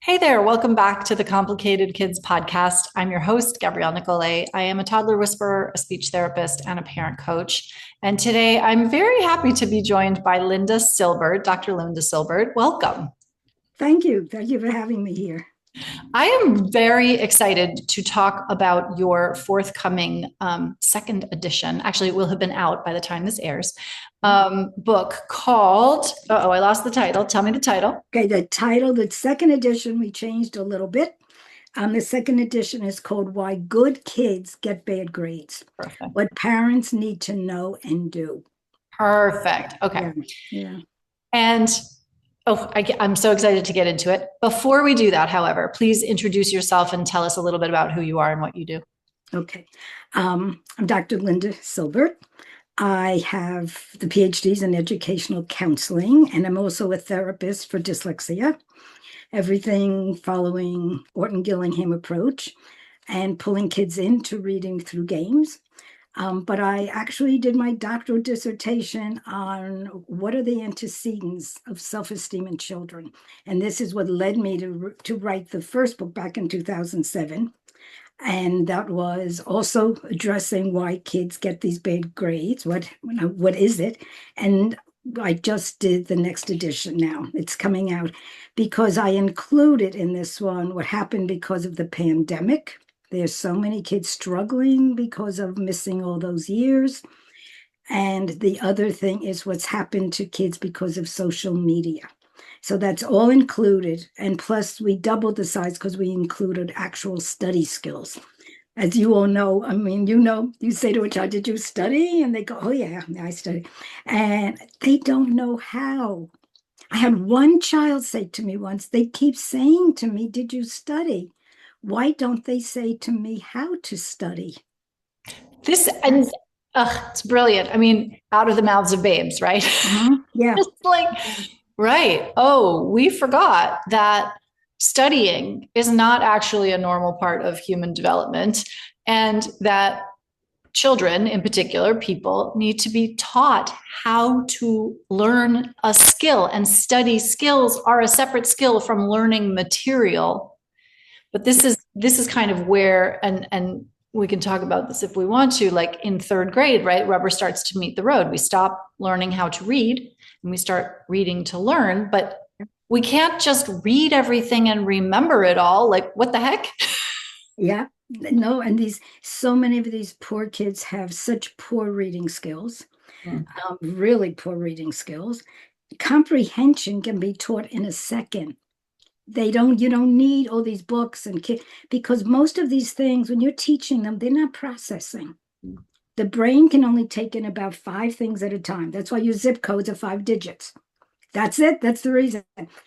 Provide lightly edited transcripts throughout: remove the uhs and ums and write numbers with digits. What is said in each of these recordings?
Hey there, welcome back to the Complicated Kids podcast. I'm your host, Gabriele Nicolet. I am a toddler whisperer, a speech therapist, and a parent coach. And today I'm very happy to be joined by Linda Silbert, Dr. Linda Silbert. Welcome. Thank you. Thank you for having me here. I am very excited to talk about your forthcoming second edition. Actually, it will have been out by the time this airs. Book called, I lost the title. Tell me the title. Okay, the second edition, we changed a little bit. The second edition is called Why Good Kids Get Bad Grades, Perfect. What Parents Need to Know and Do. Perfect. Okay. Yeah, yeah. And I'm so excited to get into it. Before we do that, however, please introduce yourself and tell us a little bit about who you are and what you do. Okay. I'm Dr. Linda Silbert. I have the PhDs in educational counseling, and I'm also a therapist for dyslexia. Everything following Orton Gillingham approach and pulling kids into reading through games. But I actually did my doctoral dissertation on what are the antecedents of self-esteem in children. And this is what led me to write the first book back in 2007. And that was also addressing why kids get these bad grades. What is it? And I just did the next edition now. It's coming out because I included in this one what happened because of the pandemic. There's so many kids struggling because of missing all those years. And the other thing is what's happened to kids because of social media. So that's all included. And plus, we doubled the size because we included actual study skills. As you all know, I mean, you say to a child, did you study? And they go, oh, yeah, I studied. And they don't know how. I had one child say to me once, they keep saying to me, did you study? Why don't they say to me how to study? This and it's brilliant. I mean, out of the mouths of babes, right? Yeah. Just like, right. Oh, we forgot that studying is not actually a normal part of human development, and that children, in particular, people need to be taught how to learn a skill, and study skills are a separate skill from learning material. But this is kind of where, and we can talk about this if we want to, like in third grade, right? Rubber starts to meet the road. We stop learning how to read and we start reading to learn, but we can't just read everything and remember it all. Like, what the heck? Yeah. No, and so many of these poor kids have such poor reading skills, really poor reading skills. Comprehension can be taught in a second. You don't need all these books because most of these things, when you're teaching them, they're not processing. The brain can only take in about 5 things at a time. That's why your zip codes are 5 digits. That's it. That's the reason.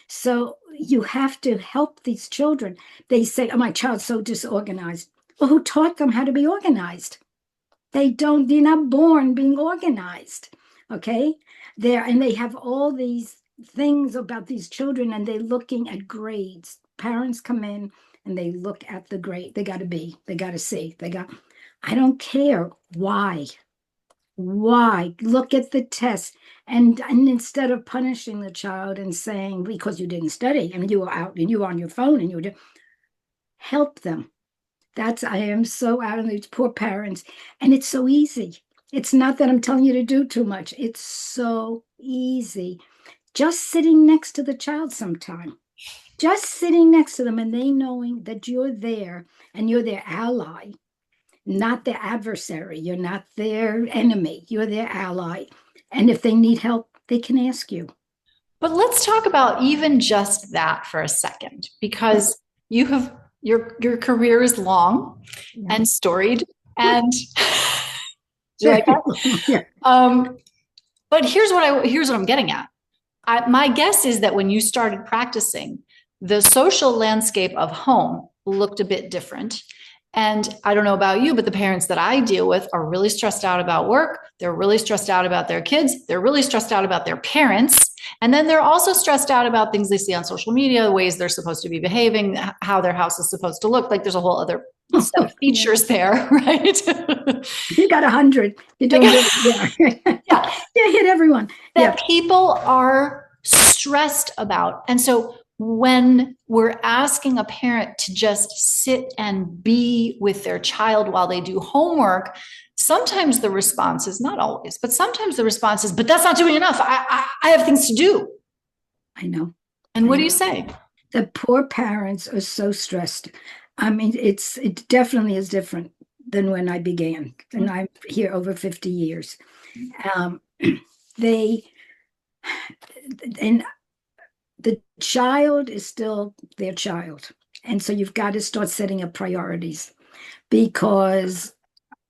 So you have to help these children. They say, oh, my child's so disorganized. Well, who taught them how to be organized? They're not born being organized. Okay. And they have all these things about these children and they're looking at grades. Parents come in and they look at the grade. They got a B, they got a C, I don't care. Why? Why? Look at the test. And instead of punishing the child and saying, because you didn't study and you were out and you were on your phone and help them. I am so out of these poor parents. And it's so easy. It's not that I'm telling you to do too much. It's so easy. Just sitting next to the child sometime. Just sitting next to them and they knowing that you're there and you're their ally, not their adversary. You're not their enemy. You're their ally. And if they need help, they can ask you. But let's talk about even just that for a second, because you have your career is long and storied, and like Yeah. but here's what I'm getting at. My guess is that when you started practicing, the social landscape of home looked a bit different. And I don't know about you, but the parents that I deal with are really stressed out about work. They're really stressed out about their kids. They're really stressed out about their parents. And then they're also stressed out about things they see on social media, the ways they're supposed to be behaving, how their house is supposed to look. Like there's a whole other set of features there, right? You got 100. You're doing good. Yeah. Yeah. Yeah, hit everyone. That people are stressed about. And so when we're asking a parent to just sit and be with their child while they do homework, sometimes the response is, not always, but sometimes the response is, but that's not doing enough. I have things to do. I know. And I what do know. you say? The poor parents are so stressed. I mean, it definitely is different than when I began, and I'm here over 50 years. Um, they and the child is still their child, and so you've got to start setting up priorities because,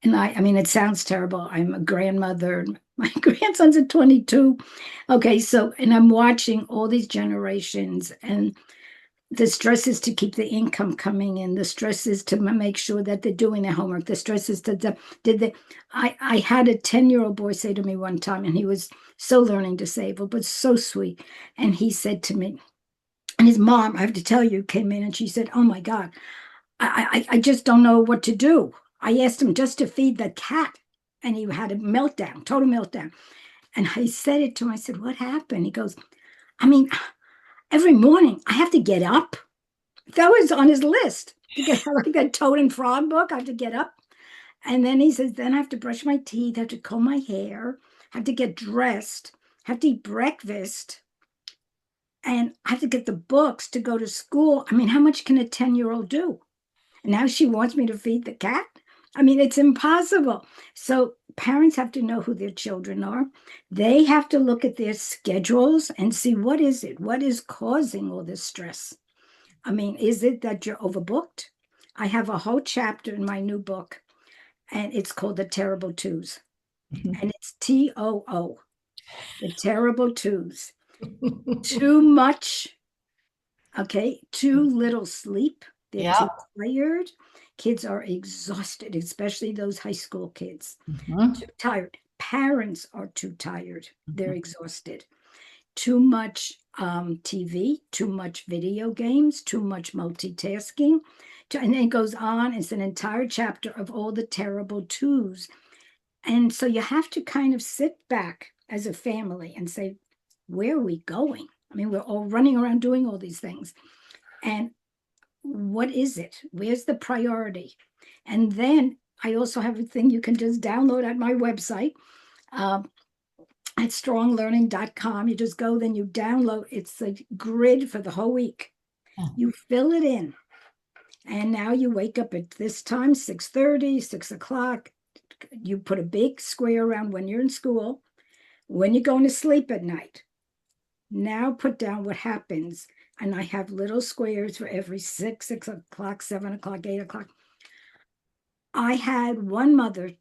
and I mean, it sounds terrible. I'm a grandmother. My grandson's at 22. Okay, so and I'm watching all these generations, and the stress is to keep the income coming in. The stress is to make sure that they're doing their homework. The stress is to did they. I had a 10-year-old boy say to me one time, and he was so learning disabled, but so sweet. And he said to me, and his mom, I have to tell you, came in and she said, "Oh my God, I just don't know what to do." I asked him just to feed the cat, and he had a meltdown, total meltdown. And I said it to him. I said, "What happened?" He goes, "I mean, every morning I have to get up." That was on his list to get like that Toad and Frog book. I have to get up. And then he says, then I have to brush my teeth, have to comb my hair, have to get dressed, have to eat breakfast, and I have to get the books to go to school. I mean, how much can a 10-year-old do? And now she wants me to feed the cat. I mean, it's impossible. So parents have to know who their children are. They have to look at their schedules and see what is it? What is causing all this stress? I mean, is it that you're overbooked? I have a whole chapter in my new book, and it's called The Terrible Twos. And it's TOO, The Terrible Twos. Too much, okay, too little sleep. They're Yeah. too tired. Kids are exhausted, especially those high school kids. Mm-hmm. Too tired. Parents are too tired. They're exhausted. Too much TV, too much video games, too much multitasking. And it goes on. It's an entire chapter of all the terrible twos. And so you have to kind of sit back as a family and say, where are we going? I mean, we're all running around doing all these things. And what is it? Where's the priority? And then I also have a thing you can just download at my website. Um, at stronglearning.com. You just go, then you download. It's a grid for the whole week. You fill it in. And now you wake up at this time, 6:30, 6 o'clock. You put a big square around when you're in school, when you're going to sleep at night. Now put down what happens. And I have little squares for every 6 o'clock, 7 o'clock, 8 o'clock. I had one mother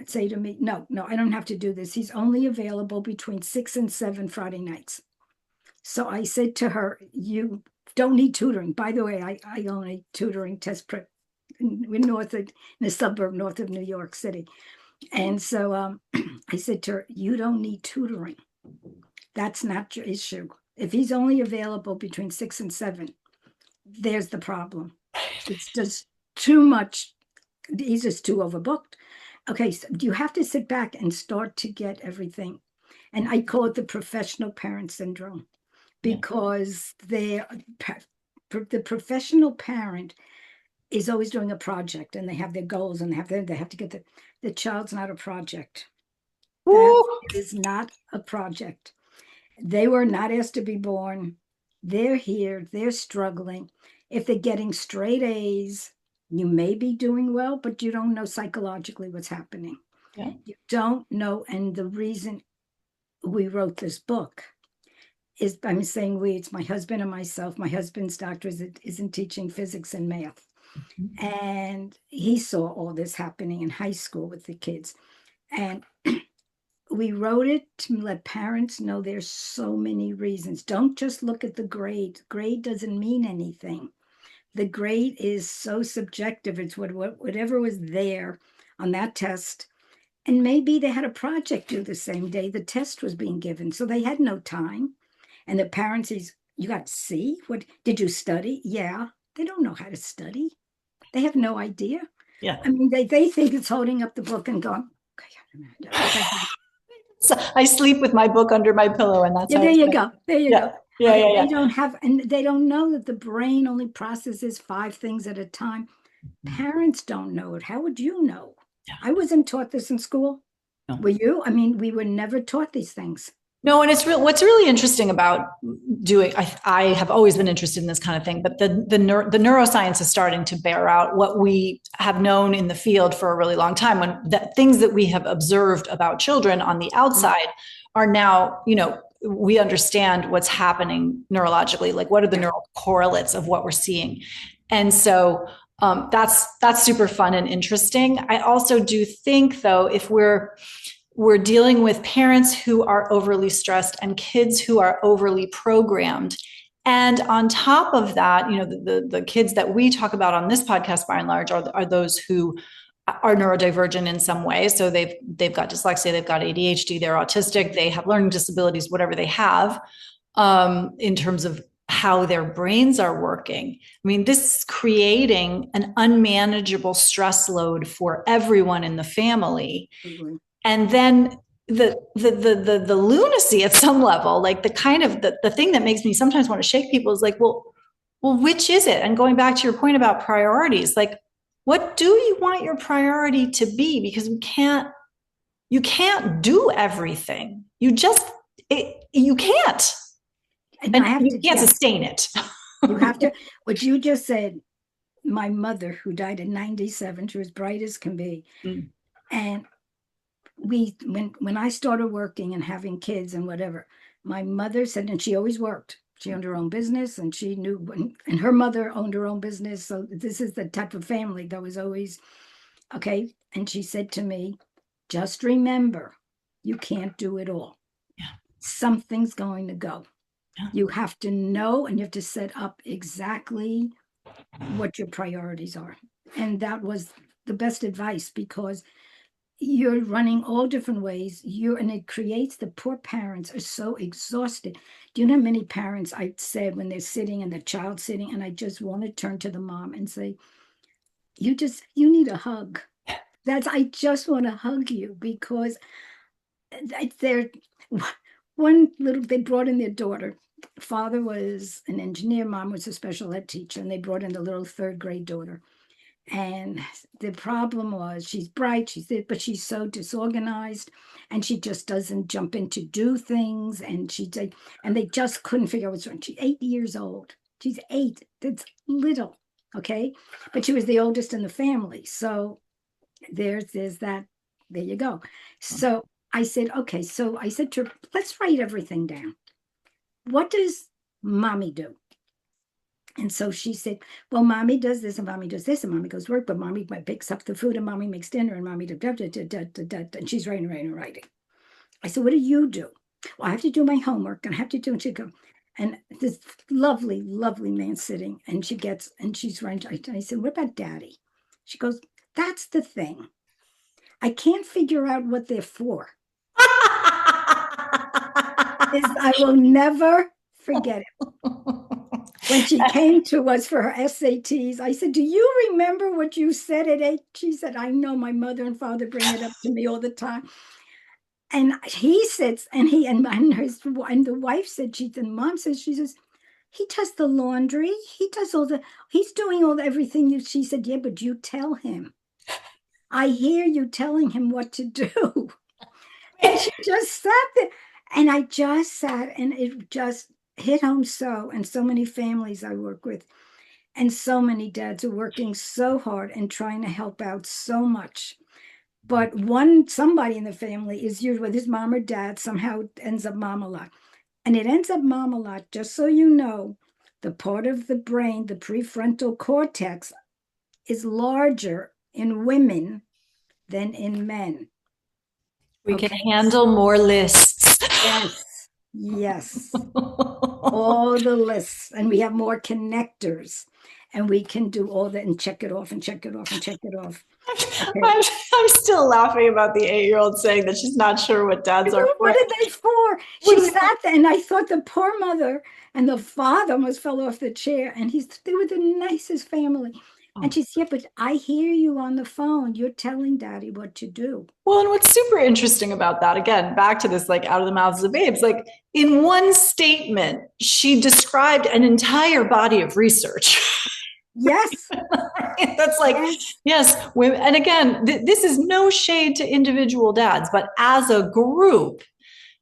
say to me, no, I don't have to do this. He's only available between 6 and 7 Friday nights. So I said to her, you don't need tutoring. By the way, I own a tutoring test prep in a suburb north of New York City. And so I said to her, you don't need tutoring. That's not your issue. If he's only available between 6 and 7, there's the problem. It's just too much. He's just too overbooked. Okay, so you have to sit back and start to get everything. And I call it the professional parent syndrome because the professional parent is always doing a project and they have their goals and they have to get the child's not a project. That is not a project. They were not asked to be born. They're here, they're struggling. If they're getting straight A's, you may be doing well, but you don't know psychologically what's happening. Yeah. You don't know. And the reason we wrote this book is I'm saying it's my husband and myself. My husband's doctorate is in teaching physics and math. And he saw all this happening in high school with the kids. And we wrote it to let parents know there's so many reasons. Don't just look at the grade. Grade doesn't mean anything. The grade is so subjective. It's whatever was there on that test. And maybe they had a project due the same day the test was being given. So they had no time. And the parents is, you got to see, what did you study? Yeah. They don't know how to study. They have no idea. Yeah. I mean, they think it's holding up the book and going, okay. So I sleep with my book under my pillow, and that's Yeah, how there it's you been. go. There you Yeah. go. Yeah, Okay, yeah, they yeah. don't have, and they don't know that the brain only processes 5 things at a time. Parents don't know it. How would you know? I wasn't taught this in school. No. Were you? I mean, we were never taught these things. No, and it's real. What's really interesting about doing, I have always been interested in this kind of thing, but the neuroscience is starting to bear out what we have known in the field for a really long time. When the things that we have observed about children on the outside are now, we understand what's happening neurologically. Like, what are the Yeah. neural correlates of what we're seeing? And so that's super fun and interesting. I also do think, though, if we're dealing with parents who are overly stressed and kids who are overly programmed. And on top of that, the kids that we talk about on this podcast by and large are those who are neurodivergent in some way. So they've got dyslexia, they've got ADHD, they're autistic, they have learning disabilities, whatever they have, in terms of how their brains are working. I mean, this is creating an unmanageable stress load for everyone in the family. Absolutely. And then the lunacy at some level, like the kind of the thing that makes me sometimes want to shake people is like, well, which is it? And going back to your point about priorities, like, what do you want your priority to be? Because you can't do everything. You can't, And and I have you to, can't yeah, sustain it. you have to, what you just said, my mother, who died at 97, she was bright as can be. Mm. And when I started working and having kids and whatever, my mother said, and she always worked. She owned her own business, and she knew when, and her mother owned her own business. So this is the type of family that was always okay. And she said to me, just remember, you can't do it all. Yeah. Something's going to go. Yeah. You have to know, and you have to set up exactly what your priorities are. And that was the best advice, because you're running all different ways. And it creates, the poor parents are so exhausted. Do you know how many parents I said when they're sitting and the child's sitting, and I just want to turn to the mom and say, you need a hug. I just want to hug you, because they're they brought in their daughter. Father was an engineer, mom was a special ed teacher, and they brought in the little third grade daughter. And the problem was, she's bright, but she's so disorganized, and she just doesn't jump in to do things. And and they just couldn't figure out what's wrong. She's 8 years old. She's 8. That's little, okay? But she was the oldest in the family, so there's that. There you go. So I said, okay. So I said to her, let's write everything down. What does mommy do? And so she said, well, mommy does this, and mommy does this, and mommy goes to work, but mommy picks up the food, and mommy makes dinner, and mommy and she's writing. I said, what do you do? Well, I have to do my homework, and I have to do, and she'd go. And this lovely, lovely man sitting, and she's writing. I said, what about daddy? She goes, that's the thing. I can't figure out what they're for. I will never forget it. When she came to us for her SATs, I said, do you remember what you said at 8? She said, I know, my mother and father bring it up to me all the time. And he sits, and and the wife said, mom says, she says, he does the laundry. He's doing everything. She said, yeah, but you tell him. I hear you telling him what to do. And she just sat there, and I just sat, and it just hit home so. And so many families I work with, and so many dads are working so hard and trying to help out so much. But somebody in the family is usually with his mom or dad, somehow ends up mom a lot. And it ends up mom a lot, just so you know, the part of the brain, the prefrontal cortex, is larger in women than in men. We can Okay. handle more lists. Yes. Yes. All the lists. And we have more connectors. And we can do all that and check it off and check it off and check it off. Okay. I'm still laughing about the 8-year-old saying that she's not sure what dads are for. What are they for? She sat there, and I thought the poor mother and the father almost fell off the chair. And they were the nicest family. And she said, yeah, but I hear you on the phone. You're telling daddy what to do. Well, and what's super interesting about that, again, back to this, like out of the mouths of babes, like in one statement, she described an entire body of research. Yes. That's like, Yes. yes. And again, this is no shade to individual dads, but as a group,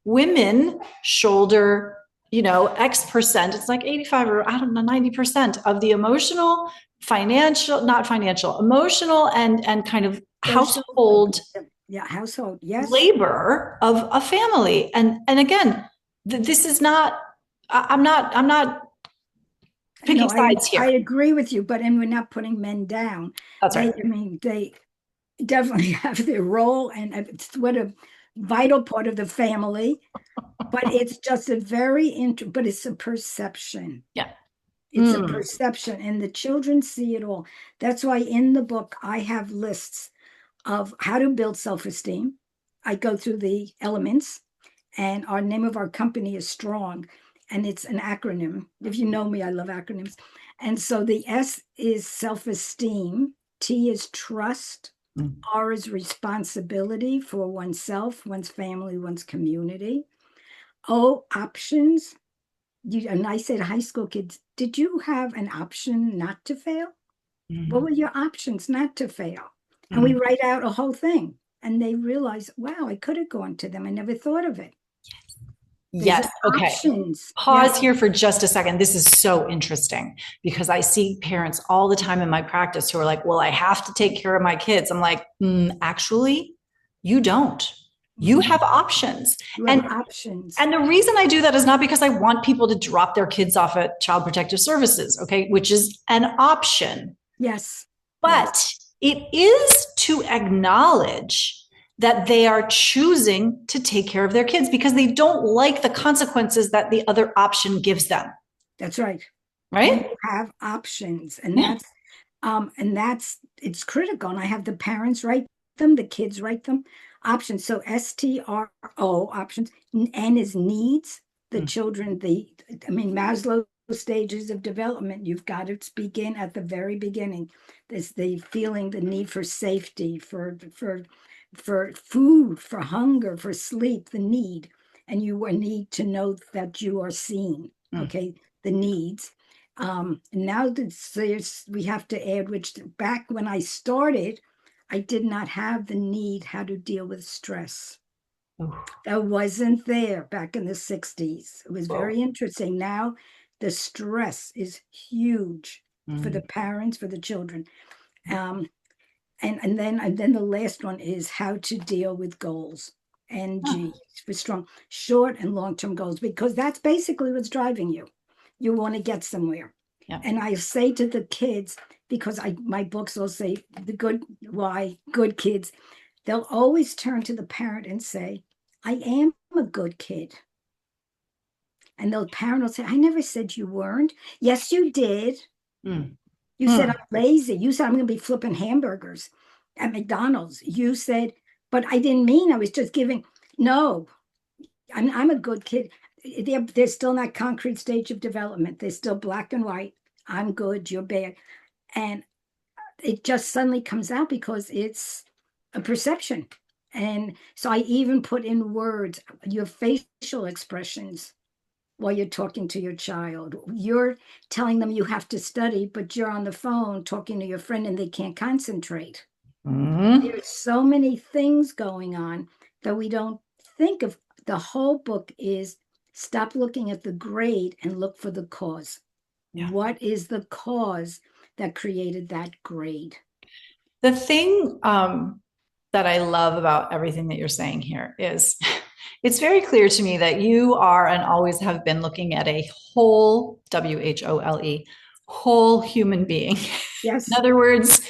women shoulder, X percent, it's like 85 or I don't know, 90% of the emotional, financial, not financial, emotional and kind of Social. household Yeah. Household. Yes. labor of a family. And again, this is not, I'm not picking No, sides I here. agree with you, but and we're not putting men down. That's right. I mean, they definitely have their role, and it's what a vital part of the family. But it's just a but it's a perception. Yeah. It's a Mm. perception, and the children see it all. That's why in the book I have lists of how to build self-esteem. I go through the elements, and our name of our company is Strong, and it's an acronym. If you know me, I love acronyms. And so the S is self-esteem, T is trust, Mm. R is responsibility for oneself, one's family, one's community. O, options. And I say to high school kids, did you have an option not to fail? What Mm. were your options not to fail? And we Mm. write out a whole thing. And they realize, wow, I could have gone to them. I never thought of it. There's Yes. Okay. options. Pause Yes. here for just a second. This is so interesting because I see parents all the time in my practice who are like, well, I have to take care of my kids. I'm like, actually, you don't. You have options. You have And options. and the reason I do that is not because I want people to drop their kids off at Child Protective Services, okay, which is an option. Yes. Yes. But it is to acknowledge that they are choosing to take care of their kids because they don't like the consequences that the other option gives them. That's right. You Right? have options. Yeah. And that's it's critical. And I have the parents write them, the kids write them. Options. So STRO options. N is needs. The Mm. children, I mean, Maslow stages of development. You've got to begin at the very beginning. There's the feeling, the need for safety, for food, for hunger, for sleep, the need. And you need to know that you are seen. Mm. Okay, the needs. Now we have to add, which back when I started, I did not have the need how to deal with stress. Ooh. That wasn't there back in the 60s. It was Whoa. very interesting. Now the stress is huge for the Mm. parents, for the children. Um, and then the last one is how to deal with goals. Huh. NG for strong, short and long-term goals, because that's basically what's driving you. You want to get somewhere. Yeah. And I say to the kids, because my books will say the good why good kids, they'll always turn to the parent and say, I am a good kid. And the parent will say, I never said you weren't. Yes, you did. Mm. You said Mm. I'm lazy. You said I'm going to be flipping hamburgers at McDonald's. You said, but I didn't mean I was just giving. No, I'm a good kid. They're still in that concrete stage of development. They're still black and white. I'm good. You're bad. And it just suddenly comes out because it's a perception. And so I even put in words your facial expressions while you're talking to your child. You're telling them you have to study, but you're on the phone talking to your friend and they can't concentrate. Mm. There's so many things going on that we don't think of. The whole book is stop looking at the grade and look for the cause. Yeah. What is the cause that created that grade? The thing that I love about everything that you're saying here is it's very clear to me that you are and always have been looking at a whole, WHOLE, whole human being. In Yes. other words,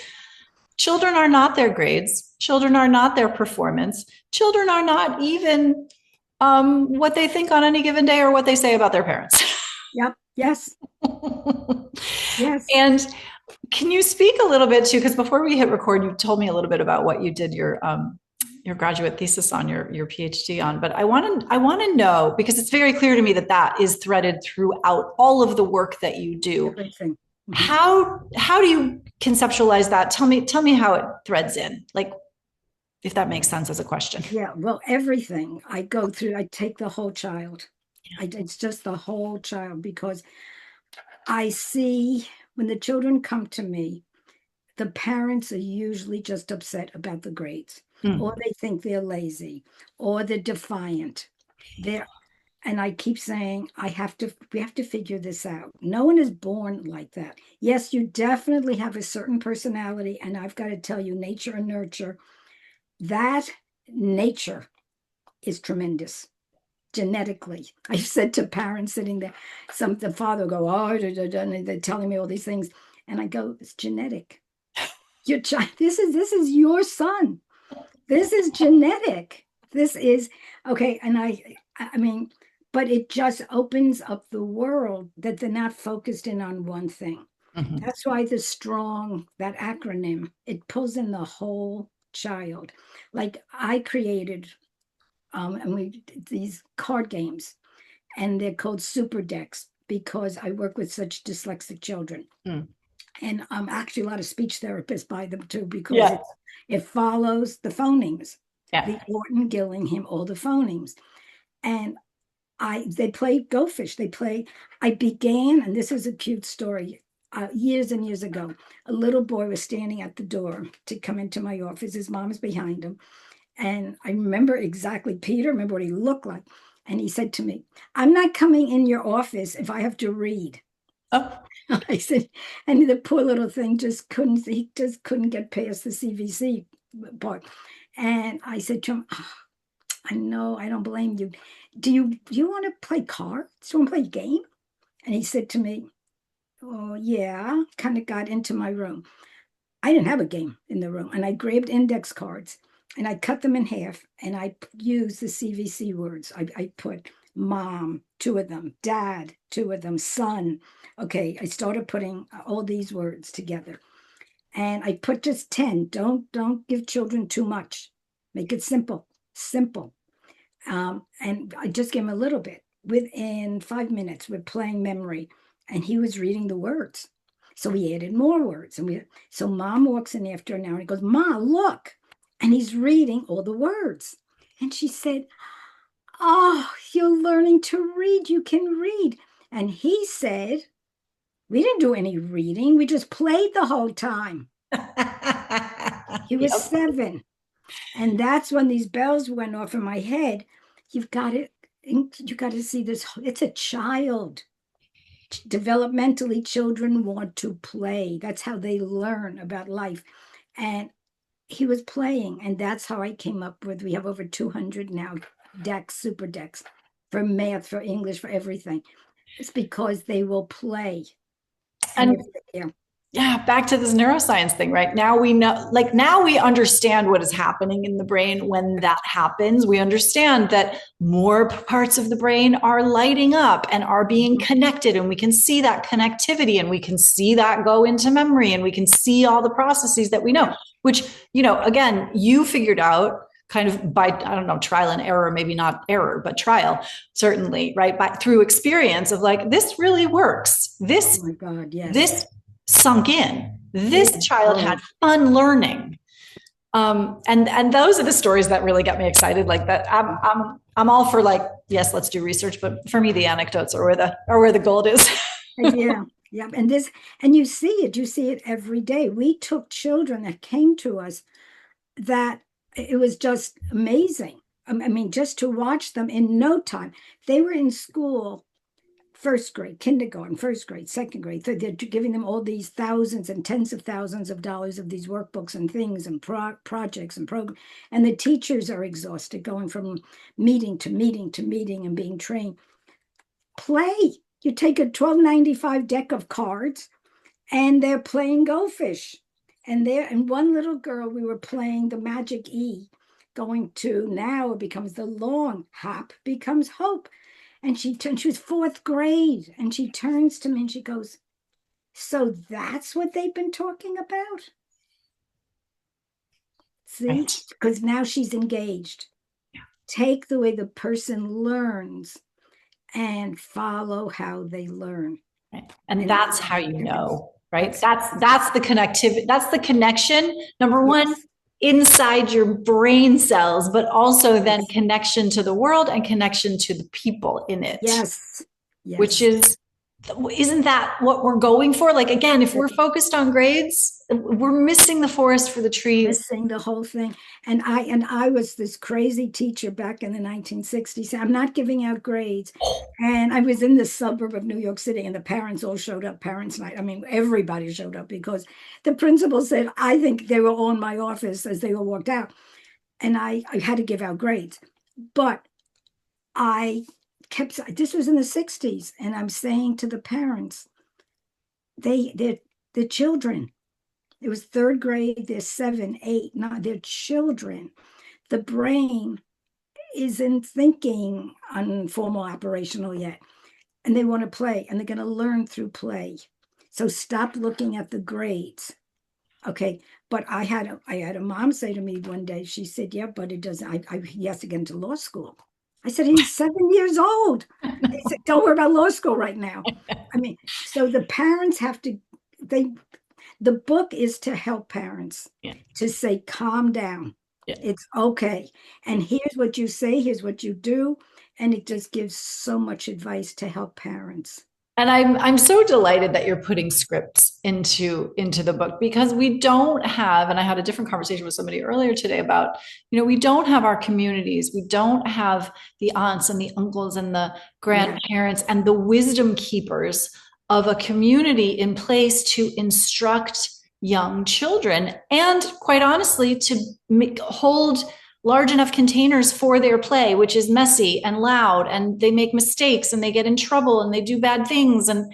children are not their grades, children are not their performance, children are not even what they think on any given day or what they say about their parents. Yep. Yes. Yes. And can you speak a little bit too? Because before we hit record, you told me a little bit about what you did your graduate thesis on, your PhD on. But I want to know because it's very clear to me that that is threaded throughout all of the work that you do. Everything. Mhm. How do you conceptualize that? Tell me how it threads in, like if that makes sense as a question. Yeah, well, everything I go through, I take the whole child. It's just the whole child because I see when the children come to me, the parents are usually just upset about the grades, or Mm, they think they're lazy, or they're defiant. They're, and I keep saying, we have to figure this out. No one is born like that. Yes, you definitely have a certain personality, and I've got to tell you, nature and nurture, that nature is tremendous genetically. I've said to parents sitting there, the father will go, oh, da, da, da, and they're telling me all these things. And I go, it's genetic. Your child, this is your son. This is genetic. This is okay. And I mean, but it just opens up the world that they're not focused in on one thing. mhm. That's why the strong, that acronym, it pulls in the whole child. Like I created and we these card games, and they're called super decks because I work with such dyslexic children, Mm. and actually a lot of speech therapists buy them too because Yeah. it follows the phonemes, Yeah. the Orton, Gillingham, all the phonemes, and they play Go Fish. They play. I began, and this is a cute story. Years and years ago, a little boy was standing at the door to come into my office. His mom is behind him, and I remember exactly Peter, remember what he looked like. And he said to me, I'm not coming in your office if I have to read. Oh. I said, and the poor little thing he just couldn't get past the CVC part. And I said to him, oh, I know, I don't blame you. Do you want to play cards? Do you want to play a game? And he said to me, oh, yeah, kind of got into my room. I didn't have a game in the room. And I grabbed index cards and I cut them in half and I used the CVC words. I put mom, two of them, dad, two of them, son. Okay, I started putting all these words together. And I put just 10. Don't give children too much. Make it simple, simple. And I just gave him a little bit. Within 5 minutes, we're playing memory, and he was reading the words. So we added more words, and so mom walks in after an hour and he goes, "Ma, look," and he's reading all the words. And she said, "Oh, you're learning to read. You can read." And he said, "We didn't do any reading. We just played the whole time." He was Yep. 7. And that's when these bells went off in my head. You've got to you got to see this. It's a child. Developmentally, children want to play. That's how they learn about life. And he was playing, and that's how I came up with. We have over 200 now decks, super decks, for math, for English, for everything. It's because they will play. And And if yeah, yeah, back to this neuroscience thing, right? Now we know, like, now we understand what is happening in the brain when that happens. We understand that more parts of the brain are lighting up and are being connected, and we can see that connectivity and we can see that go into memory and we can see all the processes that we know, yeah, which, again, you figured out kind of by, I don't know, trial and error, maybe not error, but trial, certainly, right? By through experience of like, this really works. oh my God, yes. This sunk in. Yeah. This child had Oh, fun learning. And those are the stories that really get me excited. Like that, I'm all for like, yes, let's do research, but for me, the anecdotes are where the gold is. yeah, yeah. And you see it every day. We took children that came to us that it was just amazing. I mean, just to watch them in no time. They were in school, first grade, kindergarten, first grade, second grade. They're giving them all these thousands and tens of thousands of dollars of these workbooks and things and projects and programs. And the teachers are exhausted going from meeting to meeting to meeting and being trained. Play. You take a 12.95 deck of cards and they're playing Go Fish. And one little girl, we were playing the Magic E, going to now it becomes the long hop becomes hope. And she was fourth grade, and she turns to me and she goes, "So that's what they've been talking about?" See, Right. because now she's engaged. Take the way the person learns and follow how they learn. Right. And And it's that's not how you parents. know, right? That's That's the connectivity. That's the connection. Number one, yes, inside your brain cells, but also then yes, connection to the world and connection to the people in it, yes, which yes. is, isn't that what we're going for? Like, again, if we're focused on grades, we're missing the forest for the trees. Missing the whole thing. And I was this crazy teacher back in the 1960s. I'm not giving out grades. And I was in the suburb of New York City, and the parents all showed up, parents' night. I mean, everybody showed up because the principal said, I think they were all in my office as they all walked out. And I had to give out grades. But I this was in the 60s, and I'm saying to the parents, they're the children. It was third grade, they're 7, 8, 9, they're children. The brain isn't thinking on formal operational yet. And they want to play, and they're going to learn through play. So stop looking at the grades. Okay. But I had a mom say to me one day, she said, yeah, but it doesn't, he has to get into law school. I said, he's 7 years old. They said, don't worry about law school right now. I mean, so the parents have to, they the book is to help parents Yeah. to say, calm down. Yeah. It's okay. And here's what you say, here's what you do. And it just gives so much advice to help parents. And I'm so delighted that you're putting scripts into the book, because we don't have, and I had a different conversation with somebody earlier today about, we don't have our communities, we don't have the aunts and the uncles and the Yeah, grandparents and the wisdom keepers of a community in place to instruct young children, and quite honestly to hold large enough containers for their play, which is messy and loud, and they make mistakes and they get in trouble and they do bad things, and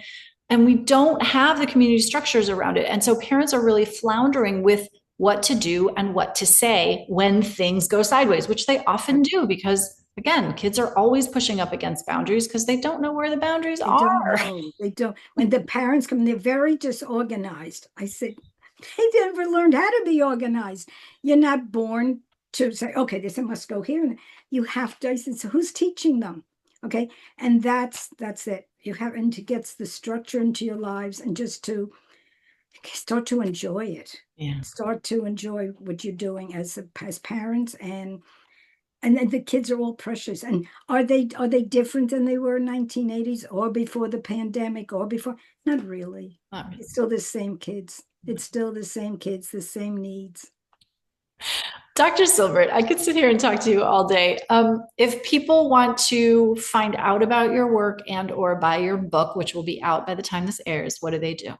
we don't have the community structures around it. And so parents are really floundering with what to do and what to say when things go sideways, which they often do, because again, kids are always pushing up against boundaries because they don't know where the boundaries they don't are. know. They don't. When the parents come, they're very disorganized. I said, they never learned how to be organized. You're not born to say, okay, this must go here. You have to. I said, so who's teaching them? Okay, and that's it. You have and to get the structure into your lives, and just to start to enjoy it. Yeah. Start to enjoy what you're doing as parents, and then the kids are all precious. And are they different than they were in 1980s or before the pandemic or before? Not really. Not really. It's still the same kids. It's still the same kids, the same needs. Dr. Silbert, I could sit here and talk to you all day. If people want to find out about your work and or buy your book, which will be out by the time this airs, what do they do?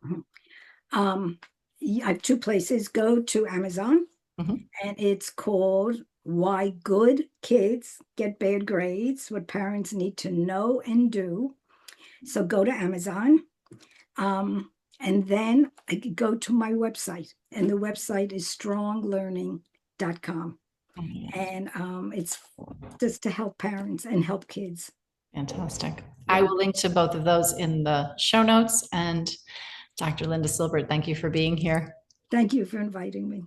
Um, I have two places. Go to Amazon, Mhm. and it's called Why Good Kids Get Bad Grades, What Parents Need to Know and Do. So go to Amazon. And then I could go to my website, and the website is stronglearning.com. And it's just to help parents and help kids. Fantastic. I Yeah. will link to both of those in the show notes. And Dr. Linda Silbert, thank you for being here. Thank you for inviting me.